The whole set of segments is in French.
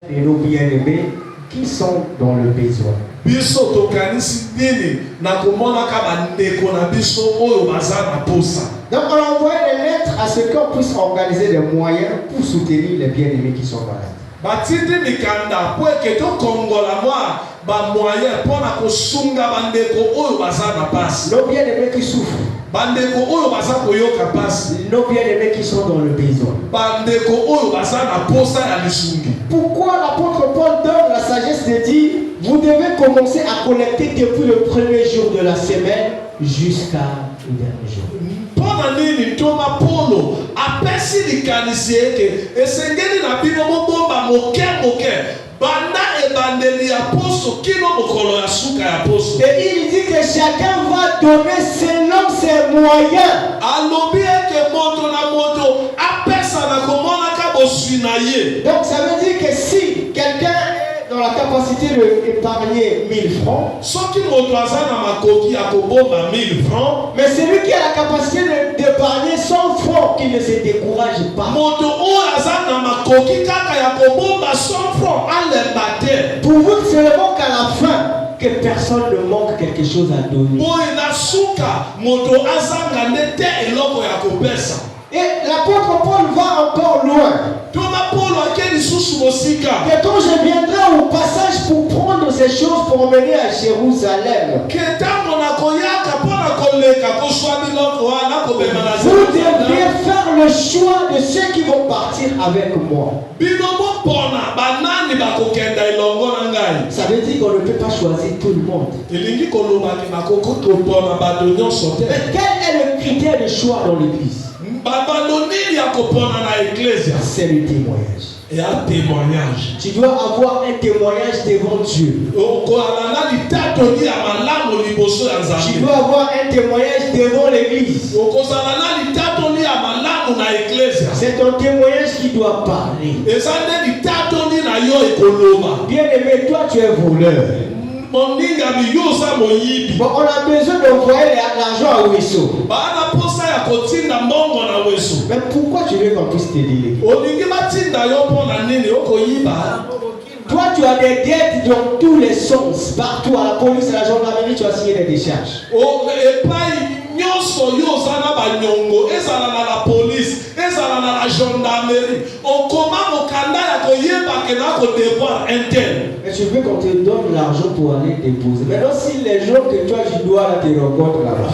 Et nos bien-aimés qui sont dans le besoin. Donc on a envoyé des lettres à ce qu'on puisse organiser des moyens pour soutenir les bien-aimés qui sont malades. Nos bien-aimés qui souffrent. Nos bien-aimés qui sont dans le besoin. Pourquoi l'apôtre Paul donne la sagesse de dire vous devez commencer à collecter depuis le premier jour de la semaine jusqu'à le dernier jour. Et il dit que chacun va donner selon ses moyens. Donc ça veut dire que si quelqu'un est dans la capacité d'épargner 1000 francs, mais celui qui a la capacité d'épargner 100 francs, qui ne se décourage pas. Pour vous, c'est seulement qu'à la fin, que personne ne manque quelque chose à donner. Et l'apôtre Paul va encore loin. Que quand je viendrai au passage pour prendre ces choses pour emmener à Jérusalem, vous devriez faire le choix de ceux qui vont partir avec moi. Ça veut dire qu'on ne peut pas choisir tout le monde. Mais quel est le critère de choix dans l'église? C'est le témoignage. Et un témoignage. Tu dois avoir un témoignage devant Dieu. Tu dois avoir un témoignage devant l'église. C'est ton témoignage qui doit parler. Bien aimé, toi tu es voleur. Bon, on a besoin d'envoyer l'argent à Ouesso. Mais pourquoi tu veux qu'on puisse t'aider? Toi, tu as des dettes dans tous les sens. Partout, à la police, à la gendarmerie, tu as signé des décharges. Et tu veux qu'on te donne l'argent pour aller déposer. Maintenant, si les gens que toi tu dois là, te rencontrent là-bas.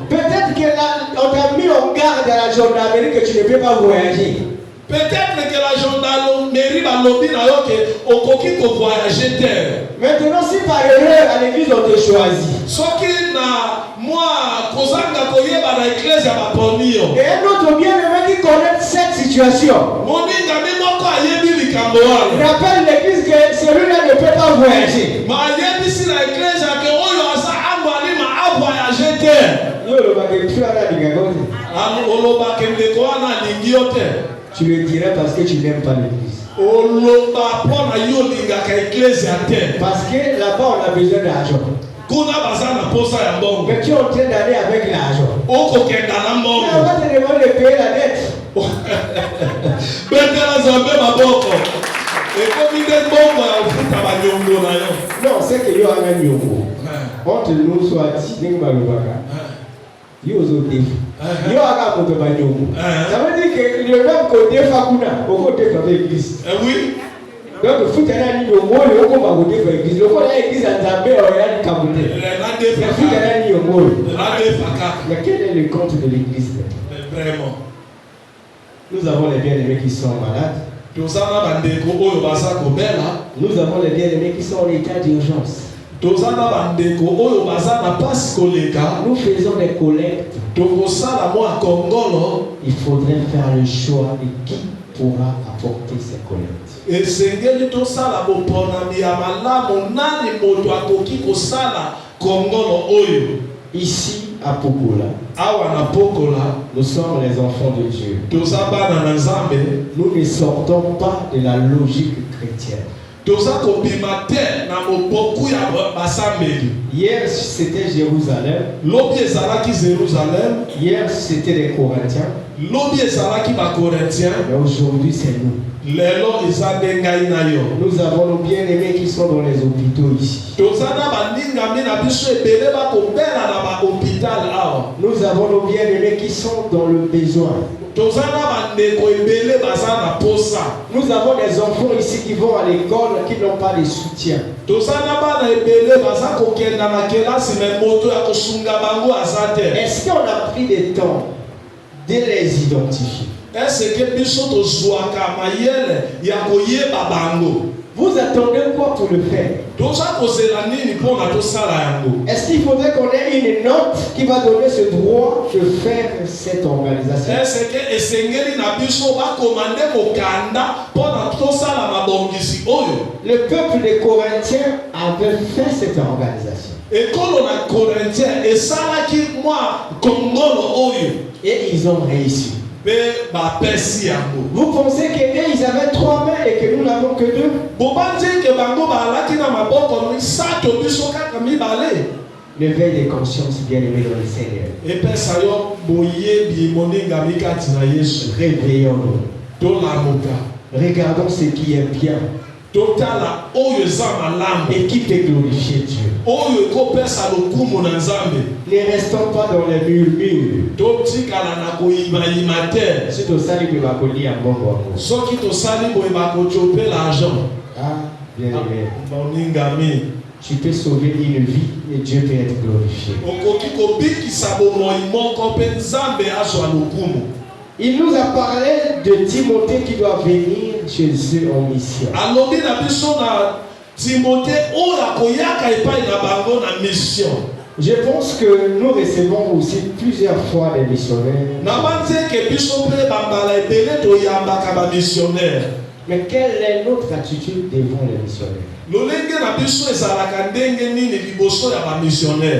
Peut-être qu'on t'a mis en garde à la gendarmerie que tu ne peux pas voyager. Peut-être que la gendarmerie va lobby au voyager terre. Maintenant, si par erreur à l'église on te choisit. Et un autre bien-aimé qui connaît cette situation. Il rappelle l'église que celui-là ne peut pas voyager. Tu le dirais parce que tu n'aimes pas l'église. Parce que là-bas on a besoin d'argent. Mais tu es en train d'aller avec l'argent. On va te demander de payer la dette. Non, c'est que yo a un nyongo. Entre nous soit dit yo aga moto banyongo. Ça veut dire que le même côté fakuna, au côté de l'église. Oui. Donc faut aller ni nyongo, le ko ba côté de l'église. Le ko la église à Nzambe o ya kabute. Faut aller ni nyongo. Mais quel est le compte de l'église? Vraiment. Nous avons les bien-aimés qui sont malades. Nous avons les bien-aimés qui sont en état d'urgence. Nous faisons des collectes. Il faudrait faire le choix de qui pourra apporter ces collectes. Ici à Pokola, nous sommes les enfants de Dieu. Nous ne sortons pas de la logique chrétienne. Hier, c'était Jérusalem. Hier, c'était les Corinthiens. Mais aujourd'hui, c'est nous. Nous avons nos bien-aimés qui sont dans les hôpitaux ici. Nous avons nos bien-aimés qui sont dans le besoin. Nous avons des enfants ici qui vont à l'école, qui n'ont pas de soutien. Est-ce qu'on a pris le temps de les identifier? Vous attendez quoi pour le faire? Est-ce qu'il faudrait qu'on ait une note qui va donner ce droit de faire cette organisation? Le peuple des Corinthiens avait fait cette organisation. Et ils ont réussi. Vous pensez qu'ils avaient 3 mains et que nous n'avons que 2? L'éveil des consciences, bien-aimés dans le Seigneur. Réveillons-nous. Regardons ce qui est bien et qui peut glorifier Dieu. Ne restons pas dans les murmures. Si tu sali pour m'accolir un bon bon. Ah, bien-aimé. Tu peux sauver une vie et Dieu peut être glorifié. Il nous a parlé de Timothée qui doit venir chez eux en mission. Je pense que nous recevons aussi plusieurs fois des missionnaires. Mais quelle est notre attitude devant les missionnaires?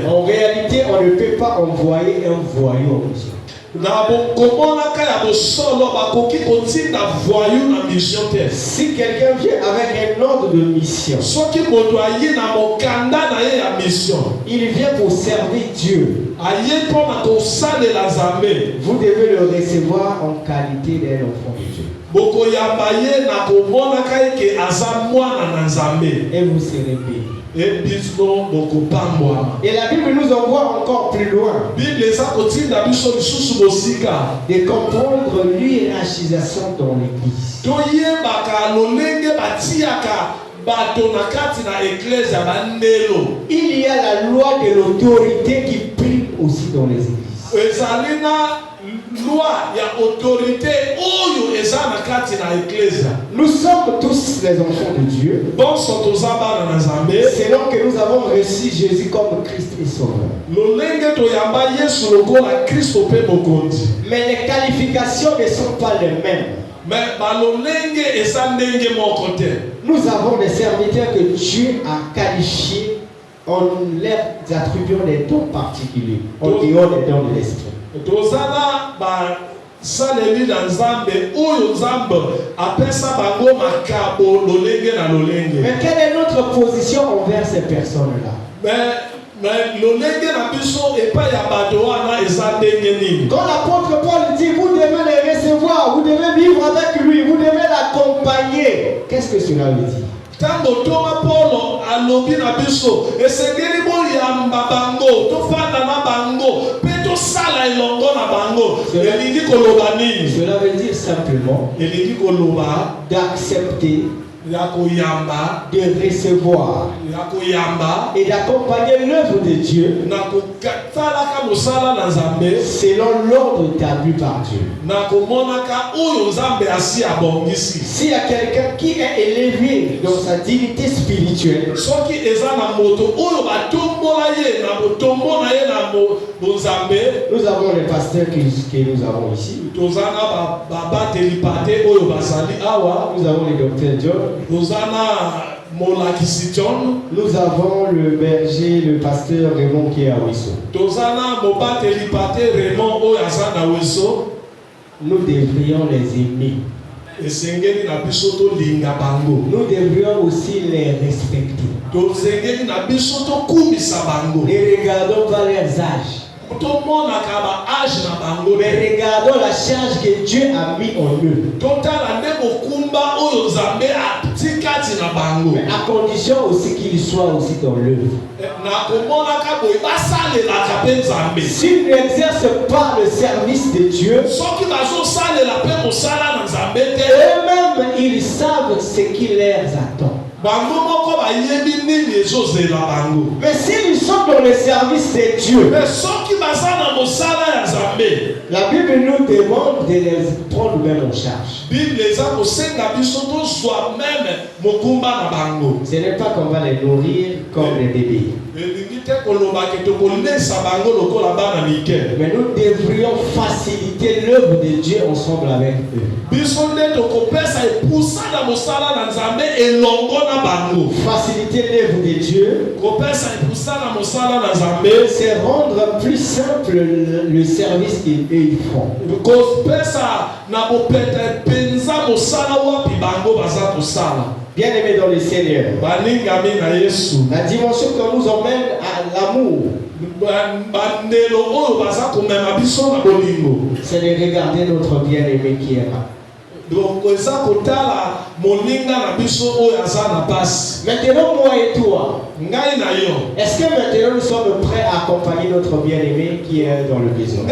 En réalité, on ne peut pas envoyer un voyou en mission. Si quelqu'un vient avec un ordre de mission, il vient pour servir Dieu. Vous devez le recevoir en qualité d'un enfant de Dieu. Et vous serez bénis. Et la Bible nous envoie encore plus loin de comprendre l'hiérarchisation dans l'église. Il y a la loi de l'autorité qui prime aussi dans les églises. Nous sommes tous les enfants de Dieu, selon que nous avons reçu Jésus comme Christ et Sauveur. Mais les qualifications ne sont pas les mêmes. Nous avons des serviteurs que Dieu a qualifiés en leur attribuant des dons particuliers, en dehors des dons de l'esprit. Mais quelle est notre position envers ces personnes-là? Quand l'apôtre Paul dit vous devez les recevoir, vous devez vivre avec lui, vous devez l'accompagner, qu'est-ce que cela veut dire? Cela veut dire simplement d'accepter, de recevoir et d'accompagner l'œuvre de Dieu selon l'ordre établi par Dieu. S'il y a quelqu'un qui est élevé dans sa dignité spirituelle, nous avons les pasteurs que nous avons ici. Nous avons les docteurs John. Nous avons le berger, le pasteur Raymond qui est à Wisso. Nous devrions les aimer. nous devrions aussi les respecter. Les regardons par leurs âges. Mais regardons la charge que Dieu a mis en eux. Mais à condition aussi qu'ils soient aussi dans l'œuvre. S'ils n'exercent pas le service de Dieu, eux-mêmes ils savent ce qui leur attend. Mais s'ils sont dans le service de Dieu, la Bible nous demande de les prendre même en charge. Ce n'est pas qu'on va les nourrir comme les bébés. Mais nous devrions faciliter l'œuvre de Dieu ensemble avec eux. Faciliter l'œuvre de Dieu, c'est rendre plus simple le service qu'ils font. Bien-aimés dans le Seigneur, la dimension qu'on nous emmène à l'amour, c'est de regarder notre bien-aimé qui est là. Maintenant, moi et toi, est-ce que maintenant nous sommes prêts à accompagner notre bien-aimé qui est dans le besoin?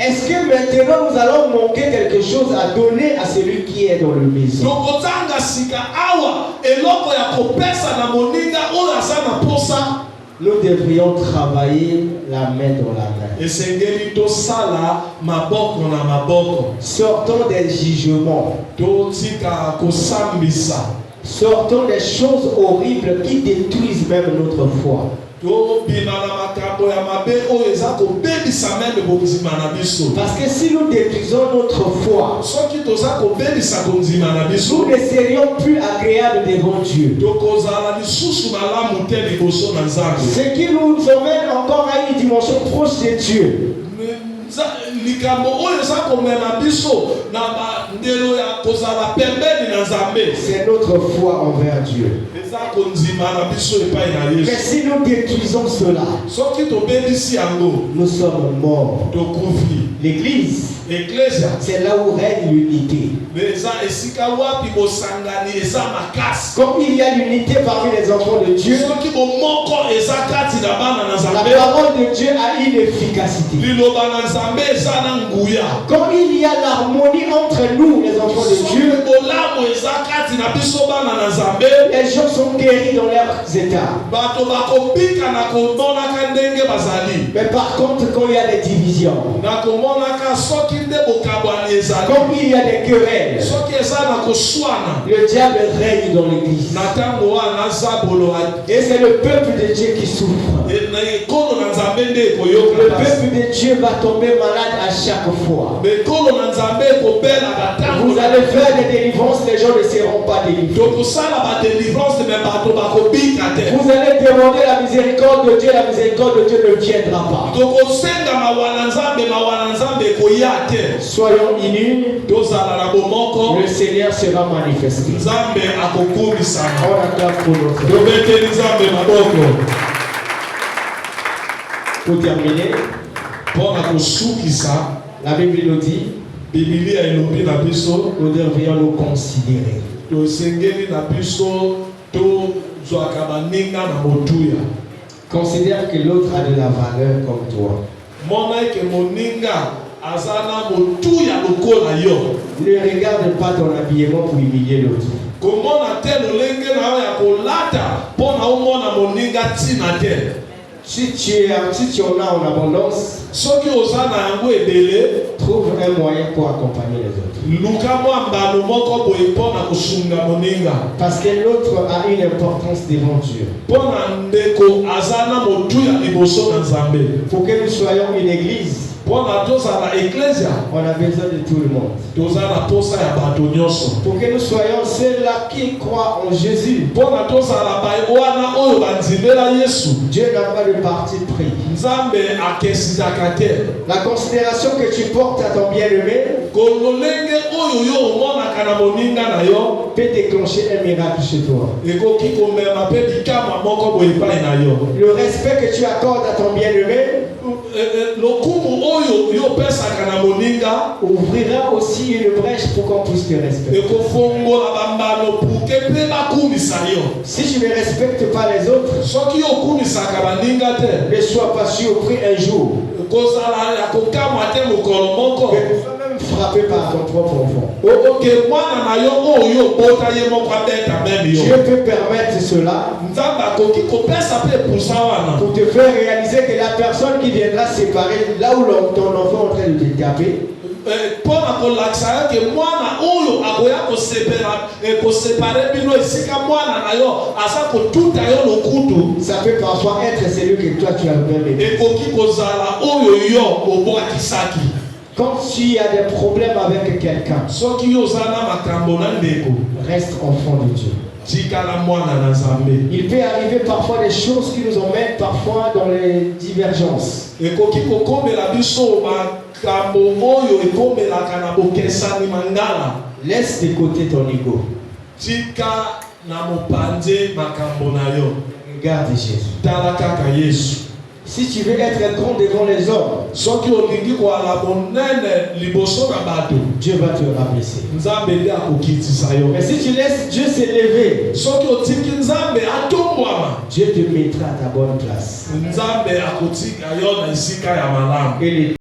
Est-ce que maintenant nous allons manquer quelque chose à donner à celui qui est dans le besoin? Nous devrions travailler la main dans la main. Sortons des jugements. Sortons des choses horribles qui détruisent même notre foi. Parce que si nous détruisons notre foi, nous ne serions plus agréables devant Dieu. Ce qui nous emmène encore à une dimension proche de Dieu. C'est notre foi envers Dieu. Mais si nous détruisons cela, nous sommes morts. L'église, c'est là où règne l'unité. Comme il y a l'unité parmi les enfants de Dieu, la parole de Dieu a une efficacité. Comme il y a l'harmonie entre nous, les enfants de Dieu, les gens sont guéris dans leurs états. Mais par contre, quand il y a des divisions, comme il y a des querelles, le diable règne dans l'église. Et c'est le peuple de Dieu qui souffre. Le peuple de Dieu va tomber malade à chaque fois. Vous allez faire des délivrances, les gens ne seront pas délivrés. Vous allez demander la miséricorde de Dieu, la miséricorde de Dieu ne viendra pas. Soyons unis, le Seigneur sera manifesté. On acclame pour notre Dieu. Pour terminer, la Bible nous dit, nous devrions nous considérer. Considère que l'autre a de la valeur comme toi. Ne regarde pas ton habillement pour humilier l'autre. Si tu en as en abondance, trouve un moyen pour accompagner les autres. Parce que l'autre a une importance devant Dieu. Pour que nous soyons une église mpona tozala ecclesia on a besoin de tout le monde. tozala posa ya bato nyonso Pour que nous soyons ceux-là qui croient en Jésus. mpona tozala wana oyo bandimela Yesu. Dieu n'a pas de parti pris. Nzambe akesisaka te. La considération que tu portes à ton bien-aimé kololenge oyo yo omonaka na moninga na yo peut déclencher un miracle chez toi. ekoki komema mpe likama moko boye epai na yo. Le respect que tu accordes à ton bien-aimé lokumu oyo yo opesaka na moninga ouvrira aussi une brèche pour qu'on puisse te respecter. ekofongola bambano puke mpe bakumisa yo. Si tu ne respectes pas les autres, soki yo okumisaka baninga te ne sois pas surpris un jour kozala ya kokamwa te mokolo moko que tu sois même frappé par ton propre enfant. oke mwana na yo oyo obota ye moko abeta meme yo. Dieu peut permettre cela nzambe akoki kopesa mpe pusa wana pour te faire réaliser que la personne qui viendra séparer là où ton enfant est en train de te taper, mpona kolakisa yo ke mwana oyo akoya kosepare bino esika mwana na yo aza kotuta yo lokutu. ça peut parfois être celui que toi tu as même. ekoki kozala oyo yo obwakisaki. Quand tu as des problèmes avec quelqu'un, soki yo oza na makambo na ndeko reste enfant de Dieu. tikala mwana na Nzambe. Il peut arriver parfois des choses qui nous emmènent parfois dans les divergences. ekoki kokomela biso makambo oyo ekomelaka na bokesani mangala. Laisse de côté ton ego. tika na mopanze makambo na yo. Regarde Jésus. tala kaka Yesu. Si tu veux être grand devant les hommes, soki olingi koala monene liboso na bato Dieu va te rabaisser. Nzambe nde akokitisa yo. Mais si tu laisses Dieu s'élever, soki otiki Nzambe atombwama Dieu te mettra à ta bonne place. Nzambe akotika yo na esika ya malamu. Et les